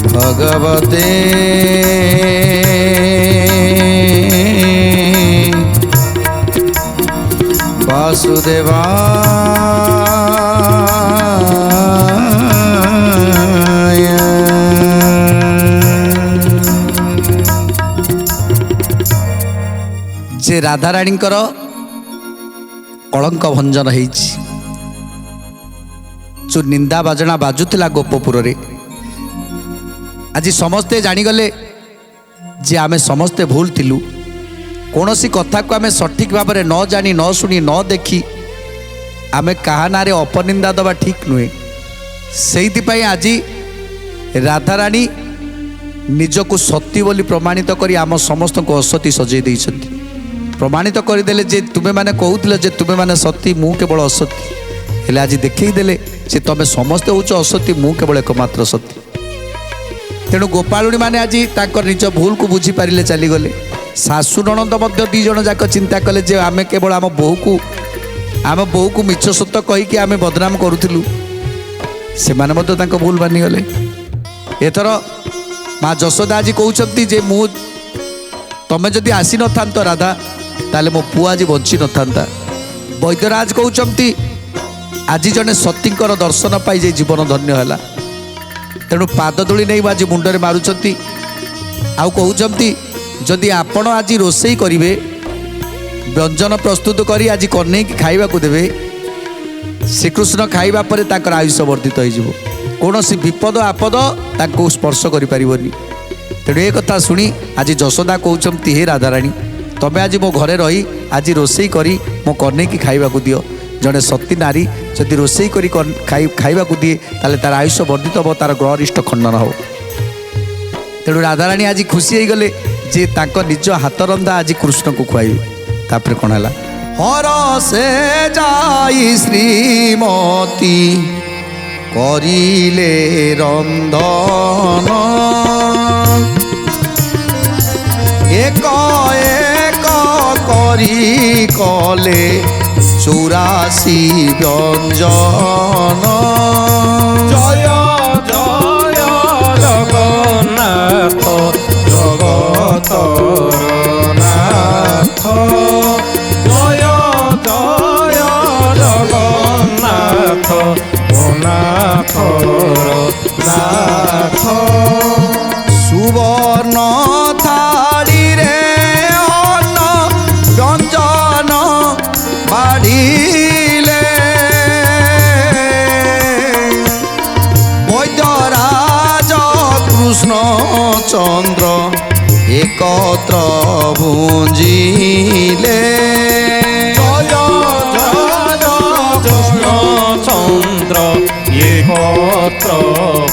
भगवते वासुदेवाय। जे राधाराणींकर कलंक भंजन होइछि, जो निंदा बाजना बाजुला गोपपुर रे, आज समस्ते जानीगले जे आमे समस्ते भूल थिलु। कौन सी कथा को आमे सठिक भाव में न जानी न शुणी न देखी आमे कहा नारे अपनिंदा दबा ठीक नुहे। से आज राधाराणी निजको सती बोली प्रमाणित करी आम समस्त को असती सजई देइछन्ति। प्रमाणित करदेले जे तुमे माने कहूथिले जे तुमे माने सती, मु केवल असती। हेले आज देखई देले जे तमे समस्ते होच असती, मु केवल एकमात्र सती। तेणु गोपालुणी माने आज ताकर निज भूल को बुझी पारिले चली गले। सासु ननद मध्य दी जण जाक चिंता कले जे आमे केवल आम बोहू को मिछ सत कही कि आमे बदनाम करूथिलु। से माने मध्य तांको भूल मानि गले। एथर माँ जशोदा आज कहउछंती जे मु तमे जदि आसी न थांतो राधा ताले मो पुआ आज बंची न थांता। वैद्यराज कहउछंती आज जने सतींकर दर्शन पाई जे जीवन धन्य होला। तेणु पाद धूली नहीं आज मुंडरे मारुचंती। आउ कहउचंती जदि आपण आज रोषेई करिवे, व्यंजन प्रस्तुत करी आज कन्हई की खाइबा को देवे, श्रीकृष्ण खाइबा परे ताकर आयुष वर्धित हो। कौन सी विपद आपद ताको स्पर्श करि परिबनी। तेणु ए कथा शुणी आज जशोदा कहउचंती हे राधाराणी तबे आज मो घरे रही आज रोषेई करी मो कन्हई की खाइबा को दियो। जड़े सती नारी जदि रोषेई करी खाइबा को दिए ताले तार आयुष वर्धित हो, तार ग्रहरिष्ट खंडन हो। तेणु राधाराणी आज खुशी हो गले जे तांको निज हाथ रंधा आज कृष्ण को खुआइबे। तापर कौन है हर से जाई श्रीमती करिले रंधन एक एक करी कले 84 व्यंजन। जय जय जगन्नाथ जगतर नाथ। जय जय जगन्नाथ नाथर नाथ। सुवर्ण थाली रे अन्न व्यंजन बाढ़िले वैद्यराज कृष्ण चंद्र एकत्र भुंजिले। जय जय कृष्ण चंद्र एकत्र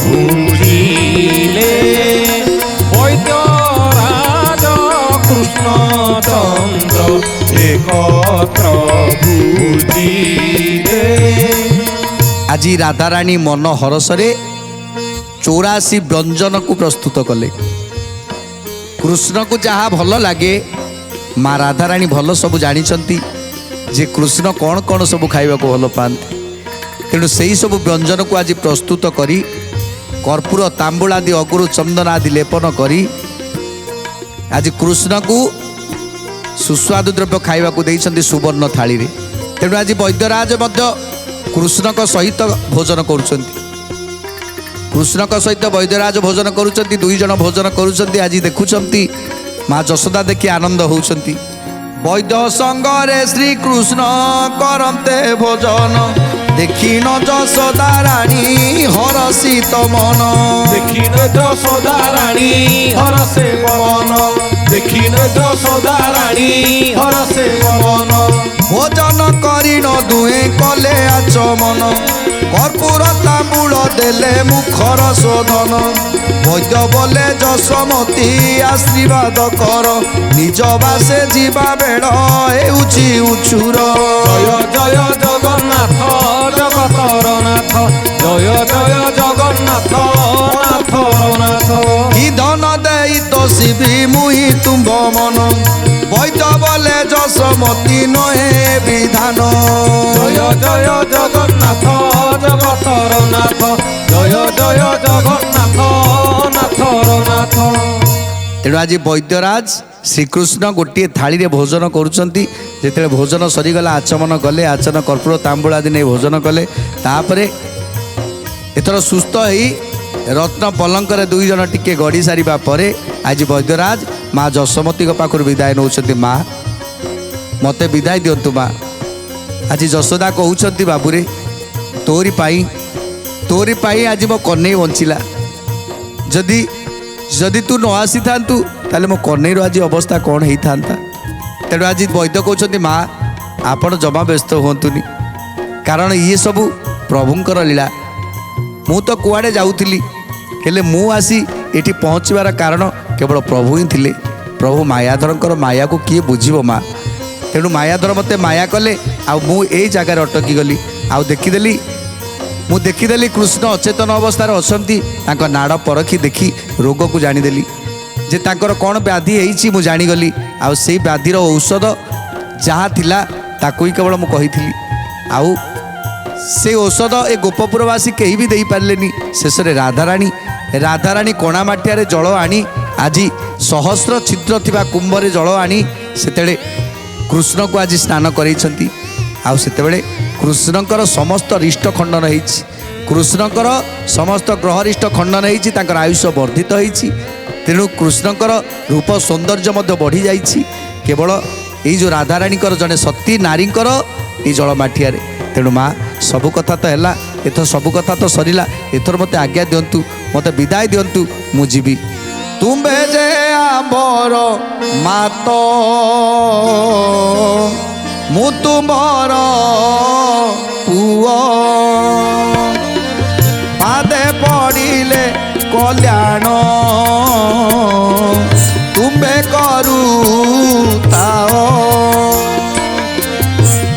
भुंजिले। वैद्यराज कृष्ण चंद्र एकत्र भुंजिले। आज राधाराणी मन हरसरे 84 व्यंजन को प्रस्तुत कले। कृष्ण को जहाँ भल लगे माँ राधाराणी भल सब जानी जे कृष्ण कौन कौन सब खाइबा को भल पाते। तेणु से ही सब व्यंजन को आज प्रस्तुत करी कर्पूर तांबूल आदि अगुरु चंदन आदि लेपन करी आज कृष्ण को सुस्वादु द्रव्य खाइबा को देइछन्ति सुवर्ण थाली रे। तेणु आज वैद्यराज मध्य कृष्ण सहित भोजन करुछन्ति। कृष्ण सहित वैद्यराज भोजन करुछन्ति। दुई जन भोजन करुछन्ति। आज देखुछन्ति माँ जशोदा देखि आनंद होउछन्ति। वैद्य संगरे श्री कृष्ण करन्ते भोजन देखिन जशोदा रानी हरसित मन। देखिन जशोदा रानी हरसे मन। देखिन जशोदा रानी हरसे मन। भोजन करिन दुहे कले आचमन कर्पूर तांबूल देले मुखर शोधन। वैद्य बोले जशोमती आशीर्वाद कर निज बासे जीवा बेड़ हेउछि उछुर। जय जय जगन्नाथ जगतर नाथ ଅତି ନଏ ବିଧାନ। ଜୟ ଜୟ ଜଗନ୍ନାଥ ଜଗତର ନାଥ, ଜୟ ଜୟ ଜଗନ୍ନାଥ ନାଥର ନାଥ। ତେଣୁ ଆଜି ବୈଦ୍ୟରାଜ ଶ୍ରୀକୃଷ୍ଣ ଗୋଟିଏ ଥାଳିରେ ଭୋଜନ କରୁଛନ୍ତି। ଯେତେବେଳେ ଭୋଜନ ସରିଗଲା ଆଚମନ କଲେ, ଆଚନ କର୍ପୂର ତାମ୍ବୁଳ ଆଦି ନେଇ ଭୋଜନ କଲେ। ତାପରେ ଏଥର ସୁସ୍ଥ ହେଇ ରତ୍ନ ପଲଙ୍କରେ ଦୁଇ ଜଣ ଟିକେ ଗଡ଼ି ସାରିବା ପରେ ଆଜି ବୈଦ୍ୟରାଜ ମା ଯଶୋମତୀଙ୍କ ପାଖରୁ ବିଦାୟ ନେଉଛନ୍ତି। ମା ମୋତେ ବିଦାୟ ଦିଅନ୍ତୁ ମା। ଆଜି ଯଶୋଦା କହୁଛନ୍ତି ବାବୁରେ ତୋରି ପାଇଁ ଆଜି ମୋ କହ୍ନେଇ ବଞ୍ଚିଲା। ଯଦି ଯଦି ତୁ ନ ଆସିଥାନ୍ତୁ ତାହେଲେ ମୋ କହ୍ନେଇର ଆଜି ଅବସ୍ଥା କ'ଣ ହେଇଥାନ୍ତା। ତେଣୁ ଆଜି ବୈଦ୍ୟ କହୁଛନ୍ତି ମା ଆପଣ ଜମା ବ୍ୟସ୍ତ ହୁଅନ୍ତୁନି, କାରଣ ଇଏ ସବୁ ପ୍ରଭୁଙ୍କର ଲୀଳା। ମୁଁ ତ କୁଆଡ଼େ ଯାଉଥିଲି, ହେଲେ ମୁଁ ଆସି ଏଠି ପହଞ୍ଚିବାର କାରଣ କେବଳ ପ୍ରଭୁ ହିଁ ଥିଲେ। ପ୍ରଭୁ ମାୟାଧରଙ୍କର ମାୟାକୁ କିଏ ବୁଝିବ ମା। ତେଣୁ ମାୟାଧର ମୋତେ ମାୟା କଲେ, ଆଉ ମୁଁ ଏଇ ଜାଗାରେ ଅଟକି ଗଲି। ଆଉ ମୁଁ ଦେଖିଦେଲି କୃଷ୍ଣ ଅଚେତନ ଅବସ୍ଥାରେ ଅଛନ୍ତି। ତାଙ୍କ ନାଡ଼ ପରଖି ଦେଖି ରୋଗକୁ ଜାଣିଦେଲି ଯେ ତାଙ୍କର କ'ଣ ବ୍ୟାଧି ହେଇଛି ମୁଁ ଜାଣିଗଲି। ଆଉ ସେଇ ବ୍ୟାଧିର ଔଷଧ ଯାହା ଥିଲା ତାକୁ ହିଁ କେବଳ ମୁଁ କହିଥିଲି। ଆଉ ସେ ଔଷଧ ଏ ଗୋପପୁରବାସୀ କେହି ବି ଦେଇପାରିଲେନି। ଶେଷରେ ରାଧାରାଣୀ କଣା ମାଠିଆରେ ଜଳ ଆଣି, ଆଜି ସହସ୍ର ଛିଦ୍ର ଥିବା କୁମ୍ଭରେ ଜଳ ଆଣି ସେତେବେଳେ କୃଷ୍ଣକୁ ଆଜି ସ୍ନାନ କରାଇଛନ୍ତି। ଆଉ ସେତେବେଳେ କୃଷ୍ଣଙ୍କର ସମସ୍ତ ରିଷ୍ଟ ଖଣ୍ଡନ ହେଇଛି, କୃଷ୍ଣଙ୍କର ସମସ୍ତ ଗ୍ରହରିଷ୍ଟ ଖଣ୍ଡନ ହେଇଛି, ତାଙ୍କର ଆୟୁଷ ବର୍ଦ୍ଧିତ ହେଇଛି। ତେଣୁ କୃଷ୍ଣଙ୍କର ରୂପ ସୌନ୍ଦର୍ଯ୍ୟ ମଧ୍ୟ ବଢ଼ିଯାଇଛି କେବଳ ଏଇ ଯେଉଁ ରାଧାରାଣୀଙ୍କର ଜଣେ ସତୀ ନାରୀଙ୍କର ଏଇ ଜଳ ମାଠିଆରେ। ତେଣୁ ମା ସବୁ କଥା ତ ହେଲା, ଏଥର ସବୁ କଥା ତ ସରିଲା। ଏଥର ମୋତେ ଆଜ୍ଞା ଦିଅନ୍ତୁ, ମୋତେ ବିଦାୟ ଦିଅନ୍ତୁ, ମୁଁ ଯିବି। ତୁମ୍ଭେ ଯେ ଆମର ମାତ ମୁଁ ତୁମର ପୁଅ, ପାଦେ ପଡ଼ିଲେ କଲ୍ୟାଣ ତୁମ୍ଭେ କରୁଥାଅ।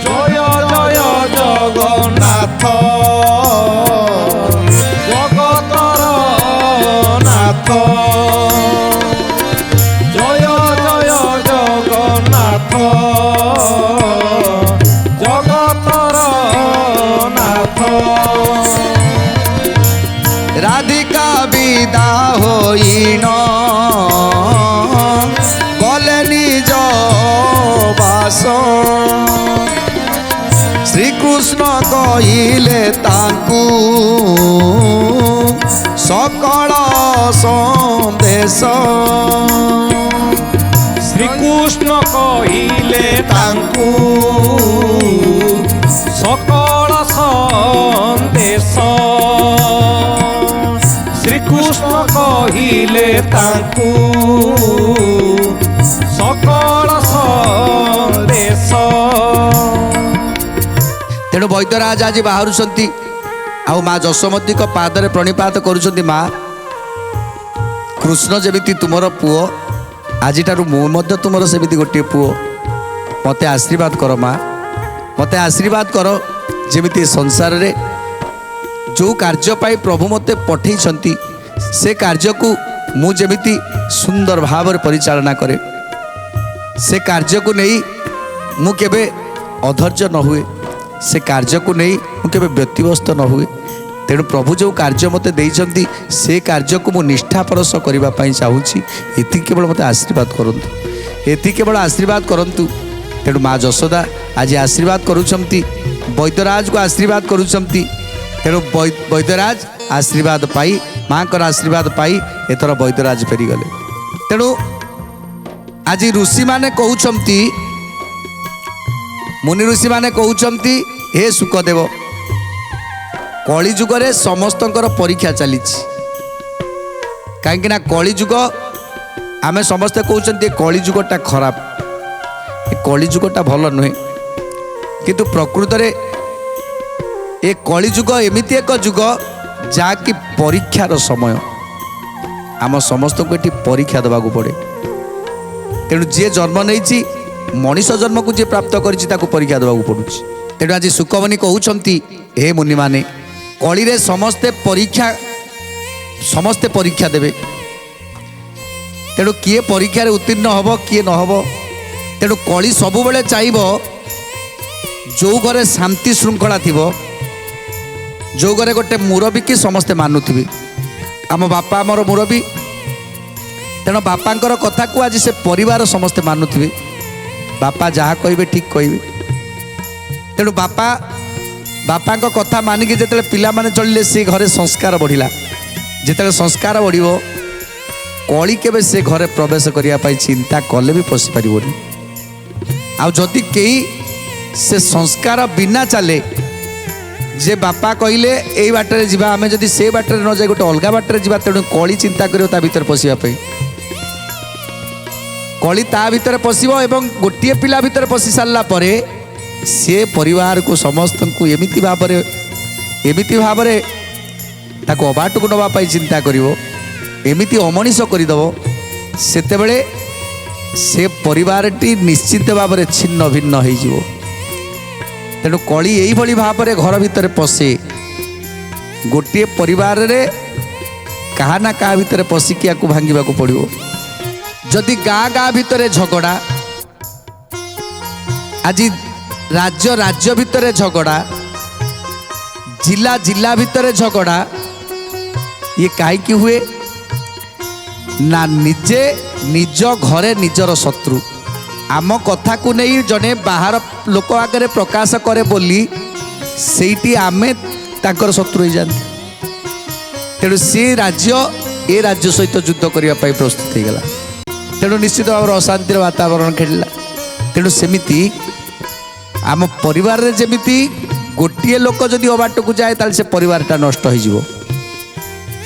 ଜୟ ଜୟ ଜଗନ୍ନାଥ ଜଗତର ନାଥ, ଜୟ ଜୟ ଜଗନ୍ନାଥ ଜଗତର ନାଥ। ରାଧିକା ବିଦା ହୋଇନ ଗଲେ ନିଜ ବାସ, ଶ୍ରୀକୃଷ୍ଣ କହିଲେ ତାଙ୍କୁ ସକଳ ସନ୍ଦେଶ। ଶ୍ରୀକୃଷ୍ଣ କହିଲେ ତାଙ୍କୁ ସକଳ ସନ୍ଦେଶ, ଶ୍ରୀକୃଷ୍ଣ କହିଲେ ତାଙ୍କୁ ସକଳ ସନ୍ଦେଶ। ତେଣୁ ବୈଦ୍ୟରାଜ ଆଜି ବାହାରୁଛନ୍ତି, ଆଉ ମା ଯଶୋମତୀଙ୍କ ପାଦରେ ପ୍ରଣିପାତ କରୁଛନ୍ତି। ମା କୃଷ୍ଣ ଯେମିତି ତୁମର ପୁଅ, ଆଜିଠାରୁ ମୁଁ ମଧ୍ୟ ତୁମର ସେମିତି ଗୋଟିଏ ପୁଅ। ମୋତେ ଆଶୀର୍ବାଦ କର ମା, ମୋତେ ଆଶୀର୍ବାଦ କର। ଯେମିତି ସଂସାରରେ ଯେଉଁ କାର୍ଯ୍ୟ ପାଇଁ ପ୍ରଭୁ ମୋତେ ପଠେଇଛନ୍ତି ସେ କାର୍ଯ୍ୟକୁ ମୁଁ ଯେମିତି ସୁନ୍ଦର ଭାବରେ ପରିଚାଳନା କରେ, ସେ କାର୍ଯ୍ୟକୁ ନେଇ ମୁଁ କେବେ ଅଧୈର୍ଯ୍ୟ ନ ହୁଏ, ସେ କାର୍ଯ୍ୟକୁ ନେଇ ମୁଁ କେବେ ବ୍ୟତିବ୍ୟସ୍ତ ନ ହୁଏ। ତେଣୁ ପ୍ରଭୁ ଯେଉଁ କାର୍ଯ୍ୟ ମୋତେ ଦେଇଛନ୍ତି ସେ କାର୍ଯ୍ୟକୁ ମୁଁ ନିଷ୍ଠାପରଶ କରିବା ପାଇଁ ଚାହୁଁଛି। ଏତିକି କେବଳ ମୋତେ ଆଶୀର୍ବାଦ କରନ୍ତୁ, ଏତିକି କେବଳ ଆଶୀର୍ବାଦ କରନ୍ତୁ। ତେଣୁ ମା ଯଶୋଦା ଆଜି ଆଶୀର୍ବାଦ କରୁଛନ୍ତି, ବୈଦ୍ୟରାଜକୁ ଆଶୀର୍ବାଦ କରୁଛନ୍ତି। ତେଣୁ ବୈଦ୍ୟରାଜ ଆଶୀର୍ବାଦ ପାଇ, ମାଙ୍କର ଆଶୀର୍ବାଦ ପାଇ ଏଥର ବୈଦ୍ୟରାଜ ଫେରିଗଲେ। ତେଣୁ ଆଜି ଋଷିମାନେ କହୁଛନ୍ତି, ମୁନି ଋଷିମାନେ କହୁଛନ୍ତି, ହେ ଶୁକଦେବ, କଳିଯୁଗରେ ସମସ୍ତଙ୍କର ପରୀକ୍ଷା ଚାଲିଛି। କାହିଁକିନା କଳିଯୁଗ, ଆମେ ସମସ୍ତେ କହୁଛନ୍ତି କଳିଯୁଗଟା ଖରାପ, ଏ କଳିଯୁଗଟା ଭଲ ନୁହେଁ। କିନ୍ତୁ ପ୍ରକୃତରେ ଏ କଳିଯୁଗ ଏମିତି ଏକ ଯୁଗ ଯାହାକି ପରୀକ୍ଷାର ସମୟ। ଆମ ସମସ୍ତଙ୍କୁ ଏଠି ପରୀକ୍ଷା ଦେବାକୁ ପଡ଼େ। ତେଣୁ ଯିଏ ଜନ୍ମ ନେଇଛି, ମଣିଷ ଜନ୍ମକୁ ଯିଏ ପ୍ରାପ୍ତ କରିଛି ତାକୁ ପରୀକ୍ଷା ଦେବାକୁ ପଡ଼ୁଛି। ତେଣୁ ଆଜି ଶୁକମୁନି କହୁଛନ୍ତି, ହେ ମୁନିମାନେ, କଳିରେ ସମସ୍ତେ ପରୀକ୍ଷା ଦେବେ। ତେଣୁ କିଏ ପରୀକ୍ଷାରେ ଉତ୍ତୀର୍ଣ୍ଣ ହେବ, କିଏ ନ ହେବ, तेणु कली सबुबले चाहब जो घरे शांति श्रृंखला थी जो घरे गोटे मुरबी की समस्ते मानुथि आम बापा आमर मुरबी तेणु बापांकर कथा को आज से परिवार समस्ते मानुथि बापा जहाँ कहे ठीक कहे तेणु बापा बापा कथा मानिकी जिते पिला माने चलिले से घरे संस्कार बढ़िला जिते संस्कार बढ़ कली केबे से घरे प्रवेश करने चिंता कले भी पशि पारनी आदि कई से संस्कार बिना चले जे बापा कहले यही बाटर जा आम जदि से बाटर न जाए गोटे अलग बाटर जा तेणु कली चिंता कर भीतर पशिवाई कली ता भीतर पशिब एवं गोटे पिला भीतर पशि सारा पर सी परिवार को समस्त को एमिति भाव ताको अबाट को नवाई चिंता करिवो एमिति अमनीष करदेव सेतेबेले से परिवारटी निश्चित भाव में छिन्न भिन्न हो तेणु कली यही भाव में घर भितर पशे गोटे परिवार रे कहा ना कहा भितर पशिकी या भांगा पड़ो जदि गाँ गाँ भितर झगड़ा आज राज्य राज्य भितर झगड़ा जिला जिला भितर झगड़ा ये कहीं हुए ना निजे निज घरे निजर शत्रु आम कथा को नहीं जने बाहर लोक आगे प्रकाश करे बोली सेठी आमे ताकर शत्रु हो जाते तेणु से राज्य ए राज्य सहित युद्ध करने प्रस्तुत हो गला तेणु निश्चित भाव अशांतिर वातावरण खेलिला तेणु सेमिति आम परिवार रे जेमिति गोटे लोक जदि अबाट को जाए ताल से परिवारटा नष्ट हो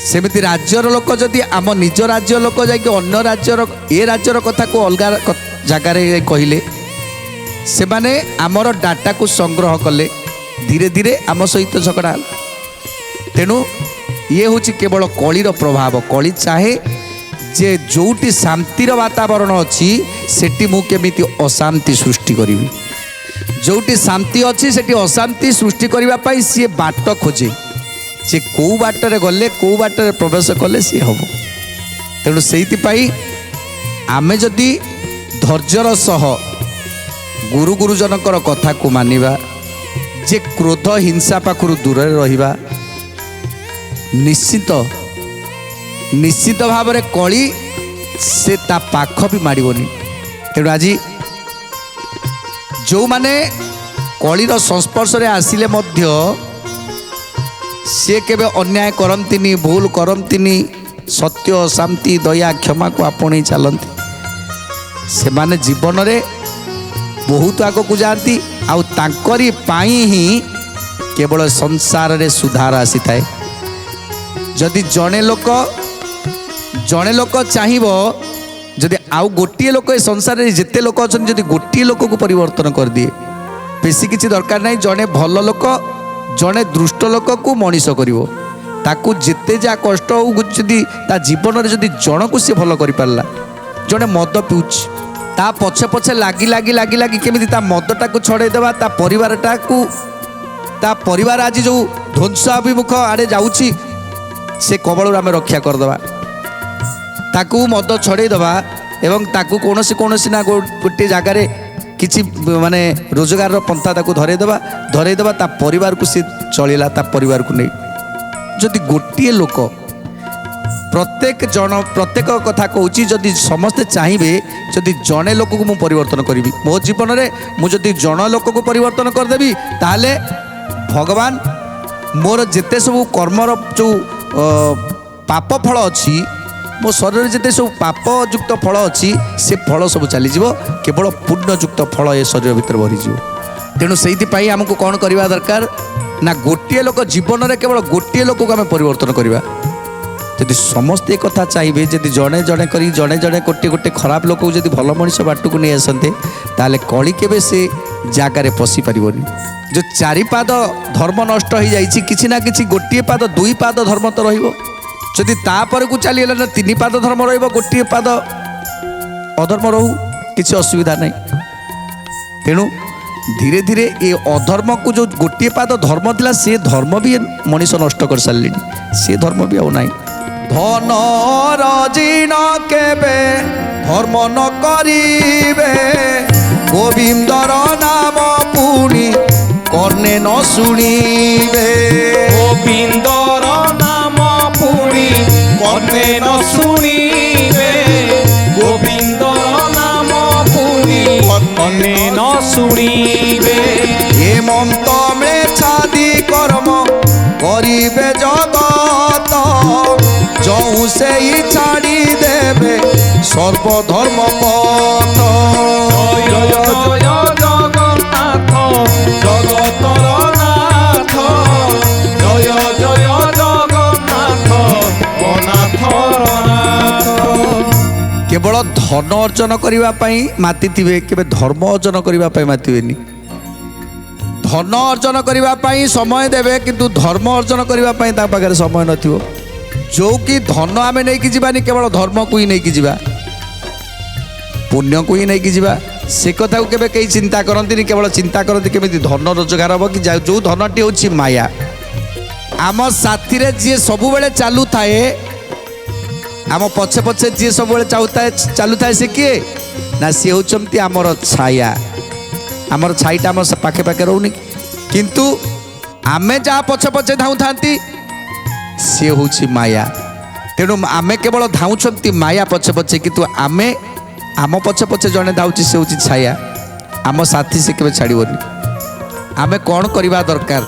सेमिति राज्यर लोक जदि आम निज राज्य लोक जाकि अन्य राज्यर ए राज्यर कथा को अलग जगार कहले से माने आमर डाटा को संग्रह कले धीरे धीरे आम सहित झगड़ा तेणु ये हूँ केवल कलीर प्रभाव कली चाहे जे जोटी शांतिर वातावरण अच्छी सेठी मु केमिति अशांति सृष्टि करी जोटी शांति अच्छी सेठी अशांति सृष्टि करने सी बाट खोजे से कौ बाटर गले कौ बाटर प्रवेश कले सी हम तेणु से आमे जदि धैर्यर सह गुरु गुरुजनकर कथा को मानिबा जे क्रोध हिंसा पाखरु दूर रहिबा निश्चित निश्चित भाव में कली से ता पाख भी माड़ोनी तेणु आज जो माने कलीर संस्पर्श रे आसिले मध्य से केबे अन्याय करंतिनी भूल करंतिनी सत्य शांति दया क्षमा को आपणे चलती से माने जीवन रे बहुत आग को जाती आउ तांकरी पाई ही केवल संसार रे सुधार आसी थाए जदि जड़े लोक चाहिबो जदि आउ गोटे लोक ए संसार रे जेते लोक अछन जदि गोटे लोक को परिवर्तन कर दिए बेसी किछि दरकार नहीं जड़े भल लोक जड़े दुष्ट लोक को मनीष करिवो ताकू जेते जा कष्ट हो जदि ता जीवन रे जदि जण को से भल करि पारला जड़े मद पिउछ ता पछे पछे लागी लागी लागी लागी केमिति ता मदटा को छड़े देबा ता परिवार आज जो ध्वंसाभिमुख आड़े जाउची से कबल आम रक्षा करदे ताकू मद छड़े दबा एवं ताकू कोनोसी कोनोसी ना गोटे जगार किछि माने रोजगार पंथा ताकू धरे दबा ता परिवार को सी चलिला ता परिवार को नहीं जदि गोटे लोक प्रत्येक कथा कहूँ जदि समस्ते चाहिए जदि जड़े लोक को मुझे परिवर्तन करी मो जीवन में मुझे जन लोक को परिवर्तन करदेवी ताहले भगवान मोर जेते सब कर्मर जो पाप फल अच्छी मो शरीर जिते सब पापयुक्त फल अच्छी से फल सब चलीज केवल पुण्ययुक्त फल ए शरीर भीतर भरीज तेणु से आमको कौन करवा दरकार ना गोटे लोक जीवन में केवल गोटे लोक को आम परिवर्तन करवा जदि समस्ते कथा चाहिए जदि जड़े जड़े करी जड़े जड़े गोटे गोटे खराब लोक को जदि भल मनीष बाट को नहीं आसते ताले कली केबे से जगार पशि पारनी जो चारिपाद धर्म नष्ट हो जाइए किसी ना किसी गोटे पाद दुई पाद धर्म तो रहिबो जदि तापर को चलीगला ना तीन पाद धर्म रहिबो गोटे पाद अधर्म रहू किसी असुविधा नहीं तेणु धीरे धीरे ये अधर्म को जो गोटे पाद धर्म थिला से धर्म भी मनीष नष्ट कर सारे से धर्म भी आउ नहीं धन रजिन केबे धर्म न करिबे ଗୋବିନ୍ଦର ନାମ ପୁଣି କର୍ଣ୍ଣେ ନ ଶୁଣିବେ। ଗୋବିନ୍ଦର ନାମ ପୁଣି କର୍ଣ୍ଣେ ନ ଶୁଣିବେ। ଗୋବିନ୍ଦର ନାମ ପୁଣି କର୍ଣ୍ଣେ ନ ଶୁଣିବେ। ହେମନ୍ତ ମେଛାଦି କର୍ମ କରିବେ ଜଗତ ଯଉ ସେଇ ଛାଡ଼ି ଦେବେ ସର୍ବଧର୍ମ ପଥ। ଜୟ ଜୟ ଜଗନ୍ନାଥ ଜଗତର ନାଥ। ଜୟ ଜୟ ଜଗନ୍ନାଥ ଅନାଥର ନାଥ। କେବଳ ଧନ ଅର୍ଜନ କରିବା ପାଇଁ ମାତିଥିବେ, କେବେ ଧର୍ମ ଅର୍ଜନ କରିବା ପାଇଁ ମାତିବେନି। ଧନ ଅର୍ଜନ କରିବା ପାଇଁ ସମୟ ଦେବେ, କିନ୍ତୁ ଧର୍ମ ଅର୍ଜନ କରିବା ପାଇଁ ତା ପାଖରେ ସମୟ ନଥିବ। ଯେଉଁ କି ଧନ ଆମେ ନେଇକି ଯିବାନି, କେବଳ ଧର୍ମକୁ ହିଁ ନେଇକି ଯିବା, ପୁଣ୍ୟକୁ ହିଁ ନେଇକି ଯିବା। ସେ କଥାକୁ କେବେ କେହି ଚିନ୍ତା କରନ୍ତିନି, କେବଳ ଚିନ୍ତା କରନ୍ତି କେମିତି ଧନ ରୋଜଗାର ହେବ। କି ଯେଉଁ ଧନଟି ହେଉଛି ମାୟା। ଆମ ସାଥିରେ ଯିଏ ସବୁବେଳେ ଚାଲୁଥାଏ, ଆମ ପଛେ ପଛେ ଯିଏ ସବୁବେଳେ ଚାଲୁଥାଏ ସେ କିଏ ନା ସିଏ ହେଉଛନ୍ତି ଆମର ଛାୟା। ଆମର ଛାଇଟା ଆମ ପାଖେ ପାଖେ ରହୁନି, କିନ୍ତୁ ଆମେ ଯାହା ପଛେ ପଛେ ଧାଉଁଥାନ୍ତି ସିଏ ହେଉଛି ମାୟା। ତେଣୁ ଆମେ କେବଳ ଧାଉଁଛନ୍ତି ମାୟା ପଛେ ପଛେ, କିନ୍ତୁ ଆମେ ଆମ ପଛେ ପଛେ ଜଣେ ଧାଉଛି, ସେ ହେଉଛି ଛାୟା। ଆମ ସାଥୀ ସେ କେବେ ଛାଡ଼ିବନି। ଆମେ କ'ଣ କରିବା ଦରକାର?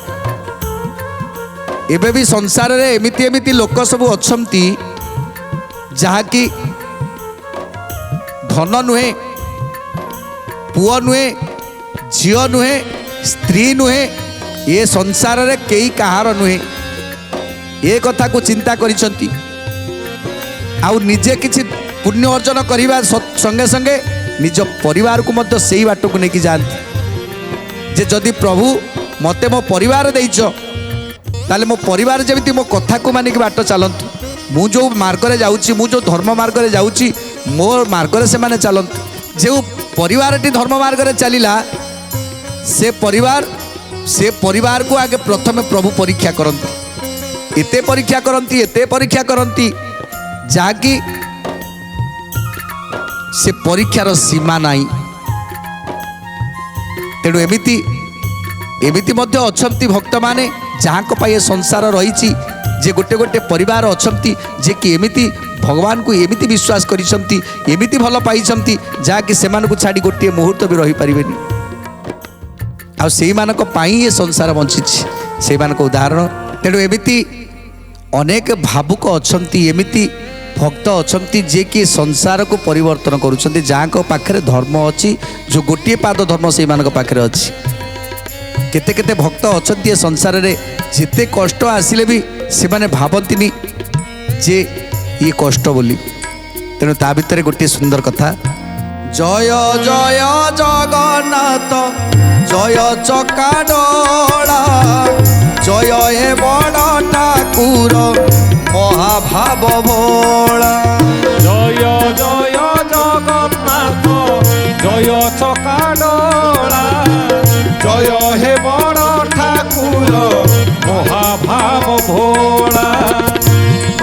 ଏବେ ବି ସଂସାରରେ ଏମିତି ଏମିତି ଲୋକ ସବୁ ଅଛନ୍ତି ଯାହାକି ଧନ ନୁହେଁ, ପୁଅ ନୁହେଁ, ଝିଅ ନୁହେଁ, ସ୍ତ୍ରୀ ନୁହେଁ, ଏ ସଂସାରରେ କେହି କାହାର ନୁହେଁ, ଏ କଥାକୁ ଚିନ୍ତା କରିଛନ୍ତି। ଆଉ ନିଜେ କିଛି ପୁଣ୍ୟ ଅର୍ଜନ କରିବା ସଙ୍ଗେ ସଙ୍ଗେ ନିଜ ପରିବାରକୁ ମଧ୍ୟ ସେଇ ବାଟକୁ ନେଇକି ଯାଆନ୍ତି। ଯେ ଯଦି ପ୍ରଭୁ ମୋତେ ମୋ ପରିବାର ଦେଇଛ, ତାହେଲେ ମୋ ପରିବାର ଯେମିତି ମୋ କଥାକୁ ମାନିକି ବାଟ ଚାଲନ୍ତୁ। ମୁଁ ଯେଉଁ ମାର୍ଗରେ ଯାଉଛି, ମୁଁ ଯେଉଁ ଧର୍ମ ମାର୍ଗରେ ଯାଉଛି, ମୋ ମାର୍ଗରେ ସେମାନେ ଚାଲନ୍ତୁ। ଯେଉଁ ପରିବାରଟି ଧର୍ମ ମାର୍ଗରେ ଚାଲିଲା, ସେ ପରିବାରକୁ ଆଗେ ପ୍ରଥମେ ପ୍ରଭୁ ପରୀକ୍ଷା କରନ୍ତି। ଏତେ ପରୀକ୍ଷା କରନ୍ତି ଯାହାକି ସେ ପରୀକ୍ଷାର ସୀମା ନାହିଁ। ତେଣୁ ଏମିତି ମଧ୍ୟ ଅଛନ୍ତି ଭକ୍ତମାନେ ଯାହାଙ୍କ ପାଇଁ ଏ ସଂସାର ରହିଛି, ଯେ ଗୋଟେ ଗୋଟେ ପରିବାର ଅଛନ୍ତି ଯେ କି ଏମିତି ଭଗବାନଙ୍କୁ ଏମିତି ବିଶ୍ୱାସ କରିଛନ୍ତି, ଏମିତି ଭଲ ପାଇଛନ୍ତି, ଯାହାକି ସେମାନଙ୍କୁ ଛାଡ଼ି ଗୋଟିଏ ମୁହୂର୍ତ୍ତ ବି ରହିପାରିବେନି। ଆଉ ସେଇମାନଙ୍କ ପାଇଁ ଏ ସଂସାର ବଞ୍ଚିଛି, ସେଇମାନଙ୍କ ଉଦାହରଣ। ତେଣୁ ଏମିତି ଅନେକ ଭାବୁକ ଅଛନ୍ତି, ଏମିତି ଭକ୍ତ ଅଛନ୍ତି ଯିଏକି ସଂସାରକୁ ପରିବର୍ତ୍ତନ କରୁଛନ୍ତି, ଯାହାଙ୍କ ପାଖରେ ଧର୍ମ ଅଛି, ଯେଉଁ ଗୋଟିଏ ପାଦ ଧର୍ମ ସେଇମାନଙ୍କ ପାଖରେ ଅଛି। କେତେ କେତେ ଭକ୍ତ ଅଛନ୍ତି ଏ ସଂସାରରେ, ଯେତେ କଷ୍ଟ ଆସିଲେ ବି ସେମାନେ ଭାବନ୍ତିନି ଯେ ଇଏ କଷ୍ଟ ବୋଲି। ତେଣୁ ତା ଭିତରେ ଗୋଟିଏ ସୁନ୍ଦର କଥା, ଜୟ ଜୟ ଜଗନ୍ନାଥ ଜୟ ଚକାଡୋଳା, ଜୟ ହେ ବଡ଼ ଠାକୁର ମହାଭାବ ଭୋଳା। ଜୟ ଜୟ ଜଗନ୍ନାଥ ଜୟ ଚକାଡୋଳା, ଜୟ ହେ ବଡ଼ ଠାକୁର ମହାଭାବ ଭୋଳା।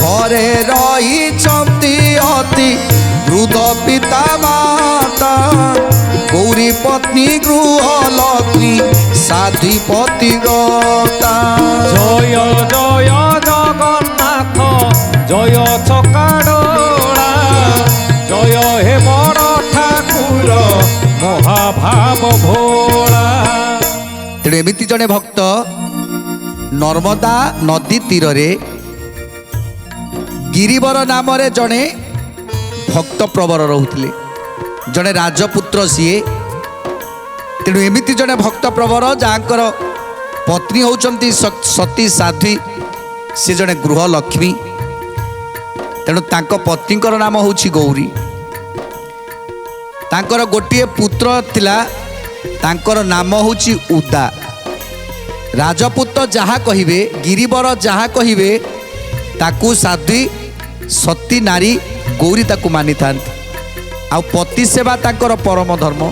ଘରେ ରହିଛନ୍ତି ଅତି ବୃଦ୍ଧ ପିତା ମାତା, ଗୌରୀ ପତ୍ନୀ ଗୃହ ଲକ୍ଷ୍ମୀ ସାଧିପତି ଗତା। ଜୟ ଜୟ ଜଗନ୍ନାଥ ଜୟ ଚକାଡୋଳା, ଜୟ ହେ ବଡ଼ ଠାକୁର ମହାଭାବ ଭୋଳା। ତେଣୁ ଏମିତି ଜଣେ ଭକ୍ତ ନର୍ମଦା ନଦୀ ତୀରରେ ଗିରିବର ନାମରେ ଜଣେ ଭକ୍ତ ପ୍ରବର ରହୁଥିଲେ, ଜଣେ ରାଜପୁତ୍ର ସିଏ। ତେଣୁ ଏମିତି ଜଣେ ଭକ୍ତ ପ୍ରବର ଯାହାଙ୍କର ପତ୍ନୀ ହେଉଛନ୍ତି ସତୀ ସାଧ୍ୱୀ, ସେ ଜଣେ ଗୃହଲକ୍ଷ୍ମୀ। ତେଣୁ ତାଙ୍କ ପତ୍ନୀଙ୍କର ନାମ ହେଉଛି ଗୌରୀ। ତାଙ୍କର ଗୋଟିଏ ପୁତ୍ର ଥିଲା, ତାଙ୍କର ନାମ ହେଉଛି ଉଦା। ରାଜପୁତ ଯାହା କହିବେ, ଗିରିବର ଯାହା କହିବେ, ତାକୁ ସାଧ୍ୱୀ ସତୀ ନାରୀ ଗୌରୀ ତାକୁ ମାନିଥାନ୍ତି। ଆଉ ପତି ସେବା ତାଙ୍କର ପରମ ଧର୍ମ,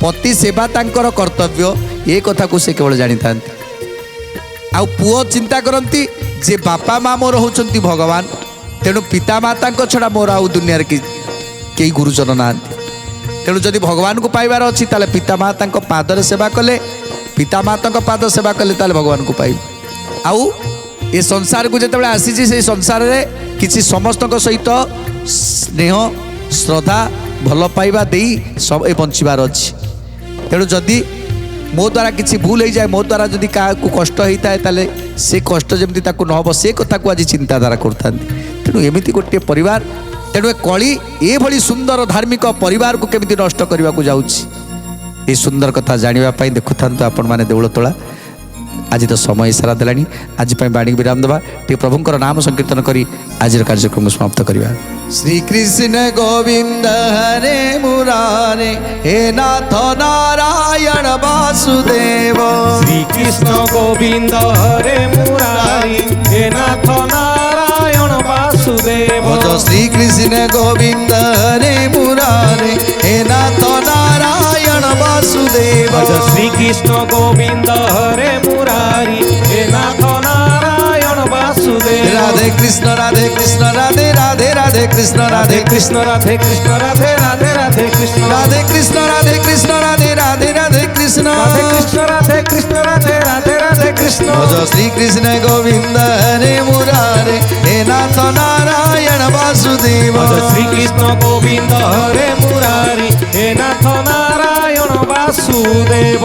ପତି ସେବା ତାଙ୍କର କର୍ତ୍ତବ୍ୟ, ଏ କଥାକୁ ସେ କେବଳ ଜାଣିଥାନ୍ତି। ଆଉ ପୁଅ ଚିନ୍ତା କରନ୍ତି ଯେ ବାପା ମା ମୋର ହେଉଛନ୍ତି ଭଗବାନ, ତେଣୁ ପିତାମାତାଙ୍କ ଛଡ଼ା ମୋର ଆଉ ଦୁନିଆରେ କେହି ଗୁରୁଜନ ନାହାନ୍ତି। ତେଣୁ ଯଦି ଭଗବାନଙ୍କୁ ପାଇବାର ଅଛି ତାହେଲେ ପିତାମାତାଙ୍କ ପାଦରେ ସେବା କଲେ, ପିତାମାତାଙ୍କ ପାଦ ସେବା କଲେ ତାହେଲେ ଭଗବାନଙ୍କୁ ପାଇବୁ। ଆଉ ଏ ସଂସାରକୁ ଯେତେବେଳେ ଆସିଛି ସେଇ ସଂସାରରେ କିଛି ସମସ୍ତଙ୍କ ସହିତ ସ୍ନେହ ଶ୍ରଦ୍ଧା ଭଲ ପାଇବା ଦେଇ ଏ ବଞ୍ଚିବାର ଅଛି। ତେଣୁ ଯଦି ମୋ ଦ୍ୱାରା କିଛି ଭୁଲ ହେଇଯାଏ, ମୋ ଦ୍ୱାରା ଯଦି କାହାକୁ କଷ୍ଟ ହେଇଥାଏ ତାହେଲେ ସେ କଷ୍ଟ ଯେମିତି ତାକୁ ନ ହେବ ସେ କଥାକୁ ଆଜି ଚିନ୍ତାଧାରା କରୁଥାନ୍ତି। ତେଣୁ ଏମିତି ଗୋଟିଏ ପରିବାର, ତେଣୁ ଏ କଳି ଏଭଳି ସୁନ୍ଦର ଧାର୍ମିକ ପରିବାରକୁ କେମିତି ନଷ୍ଟ କରିବାକୁ ଯାଉଛି, ଏ ସୁନ୍ଦର କଥା ଜାଣିବା ପାଇଁ ଦେଖୁଥାନ୍ତୁ ଆପଣମାନେ ଦେଉଳତୋଳା। ଆଜି ତ ସମୟ ସାରା ଦେଲାଣି, ଆଜି ପାଇଁ ବାଣୀକୁ ବିରାମ ଦେବା, ଟିକେ ପ୍ରଭୁଙ୍କର ନାମ ସଂକୀର୍ତ୍ତନ କରି ଆଜିର କାର୍ଯ୍ୟକ୍ରମ ସମାପ୍ତ କରିବା। ଶ୍ରୀକୃଷ୍ଣ ଗୋବିନ୍ଦ ହରେ ମୁରାରେ, ହେ ନାଥ ନାରାୟଣ ବାସୁଦେବ। শ্রীকৃষ্ণ গোবিন্দ হরে মুরারি, হে নাথ নারায়ণ বাসুদেব। ভজ শ্রীকৃষ্ণ গোবিন্দ হরে মুরারে, হে নাথ নারায়ণ বাসুদেব। ভজ শ্রীকৃষ্ণ গোবিন্দ হরে মুরারি, হে নাথ নারায়ণ বাসুদেব। রাধে কৃষ্ণ রাধে কৃষ্ণ রাধে রাধে রাধে কৃষ্ণ রাধে কৃষ্ণ রাধে কৃষ্ণ রাধে রাধে রাধে কৃষ্ণ রাধে কৃষ্ণ রাধে কৃষ্ণ রাধে রাধে রাধে কৃষ্ণ রাধে কৃষ্ণ রাধে কৃষ্ণ রাধে রাধে রাধে কৃষ্ণ। ভজ শ্রীকৃষ্ণ গোবিন্দ হরে মুরারে, হে নাথ নারায়ণ বাসুদেব। ভজ শ্রীকৃষ্ণ গোবিন্দ হরে মুরারি, হে নাথ নারায়ণ বাসুদেব।